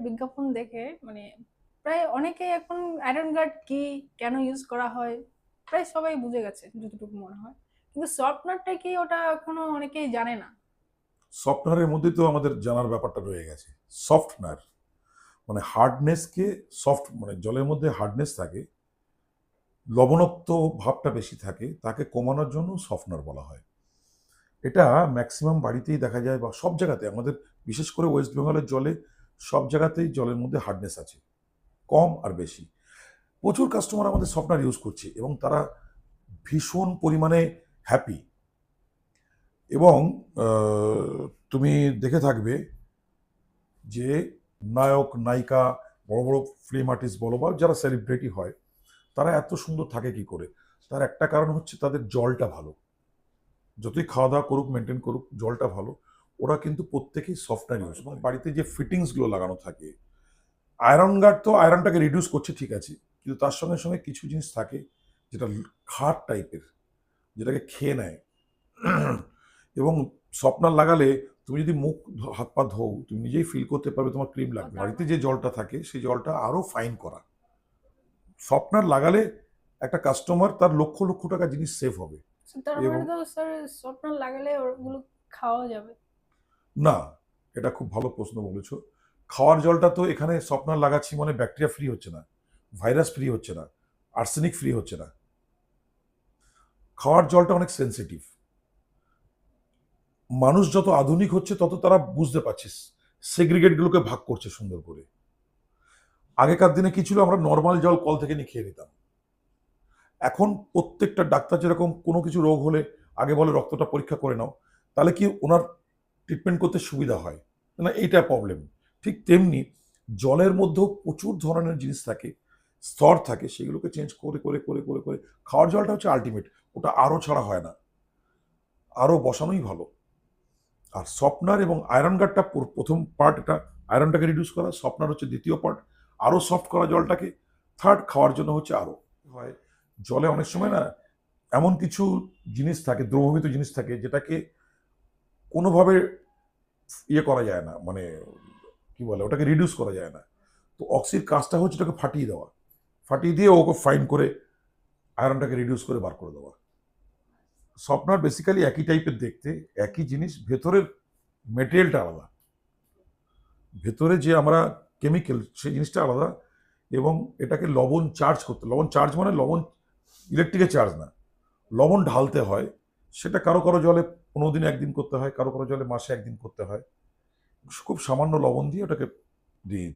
বিজ্ঞাপন দেখে মানে প্রায় অনেকেই এখন আয়রন গার্ড কি, কেন ইউজ করা হয়, প্রায় সবাই বুঝে গেছে যতটুকু মনে হয়। কিন্তু সফটনারটা কি ওটা এখনো অনেকেই জানে না। সফটওয়্যারের মধ্যে তো আমাদের জানার ব্যাপারটা রয়ে গেছে। সফটওয়্যার মানে হার্ডনেসকে সফট, মানে জলের মধ্যে হার্ডনেস থাকে, লবণাক্ত ভাবটা বেশি থাকে, তাকে কমানোর জন্য সফটওয়্যার বলা হয়। এটা ম্যাক্সিমাম বাড়িতেই দেখা যায়, বা সব জায়গাতে আমাদের, বিশেষ করে ওয়েস্ট বেঙ্গলের জলে সব জায়গাতেই জলের মধ্যে হার্ডনেস আছে, কম আর বেশি। প্রচুর কাস্টমার আমাদের সফটওয়্যার ইউজ করছে এবং তারা ভীষণ পরিমাণে হ্যাপি। এবং তুমি দেখে থাকবে যে নায়ক নায়িকা, বড় বড় ফিল্ম আর্টিস্ট বলো বা যারা সেলিব্রিটি হয়, তারা এত সুন্দর থাকে কি করে? তার একটা কারণ হচ্ছে তাদের জলটা ভালো। যতই খাওয়া দাওয়া করুক, মেনটেন করুক, জলটা ভালো। ওরা কিন্তু প্রত্যেকেই সফটওয়্যার ইউজ করে। বাড়িতে যে ফিটিংসগুলো লাগানো থাকে, আয়রন গার্ড তো আয়রনটাকে রিডিউস করছে, ঠিক আছে, কিন্তু তার সঙ্গে সঙ্গে কিছু জিনিস থাকে যেটা খাট টাইপের, যেটাকে খেয়ে নেয়। এবং সফটনার লাগালে তুমি যদি মুখ হাত পা ধোও, তুমি নিজেই ফিল করতে পারবে তোমার ক্রিম লাগবে। বাড়িতে যে জলটা থাকে সেই জলটা আরো ফাইন করা। সফটনার লাগালে একটা কাস্টমার তার লক্ষ লক্ষ টাকা জিনিস সেভ হবে। তার এবং মানে তো স্যার সফটনার লাগালে ওগুলো খাওয়া যাবে? না, এটা খুব ভালো প্রশ্ন বলেছো। খাওয়ার জলটা তো এখানে সফটনার লাগাচ্ছি মানে ব্যাকটেরিয়া ফ্রি হচ্ছে না, ভাইরাস ফ্রি হচ্ছে না, আর্সেনিক ফ্রি হচ্ছে না। খাওয়ার জলটা অনেক সেন্সিটিভ। মানুষ যত আধুনিক হচ্ছে তত তারা বুঝতে পারছে, সেগ্রিগেটগুলোকে ভাগ করছে সুন্দর করে। আগেকার দিনে কি ছিল, আমরা নর্মাল জল কল থেকে নিয়ে খেয়ে নিতাম। এখন প্রত্যেকটা ডাক্তার যেরকম কোনো কিছু রোগ হলে আগে বলে রক্তটা পরীক্ষা করে নাও, তাহলে কি ওনার ট্রিটমেন্ট করতে সুবিধা হয় না, এইটা প্রবলেম। ঠিক তেমনি জলের মধ্যেও প্রচুর ধরনের জিনিস থাকে, স্তর থাকে, সেগুলোকে চেঞ্জ করে করে করে করে করে খাওয়ার জলটা হচ্ছে আলটিমেট। ওটা আরও ছাড়া হয় না, আরও বসানোই ভালো। আর সফটনার এবং আয়রন গার্ডটা প্রথম পার্ট, এটা আয়রনটাকে রিডিউস করা, সফটনার হচ্ছে দ্বিতীয় পার্ট, আরও সফট করা জলটাকে, থার্ড খাওয়ার জন্য হচ্ছে আরও হয়। জলে অনেক সময় না এমন কিছু জিনিস থাকে, দ্রবীভূত জিনিস থাকে, যেটাকে কোনোভাবে ইয়ে করা যায় না, মানে কি বলে, ওটাকে রিডিউস করা যায় না। তো অক্সির কাজটা হচ্ছে ওটাকে ফাটিয়ে দেওয়া, ফাটিয়ে দিয়ে ওকে ফাইন করে আয়রনটাকে রিডিউস করে বার করে দেওয়া। সফটনার বেসিক্যালি একই টাইপের দেখতে, একই জিনিস, ভেতরের মেটেরিয়ালটা আলাদা, ভেতরে যে আমরা কেমিক্যাল সেই জিনিসটা আলাদা। এবং এটাকে লবণ চার্জ করতে, লবণ চার্জ মানে লবণ ইলেকট্রিকের চার্জ না, লবণ ঢালতে হয়। সেটা কারো কারো জলে 15 দিনে একদিন করতে হয়, কারো কারো জলে মাসে একদিন করতে হয়। খুব সামান্য লবণ দিয়ে ওটাকে দিই।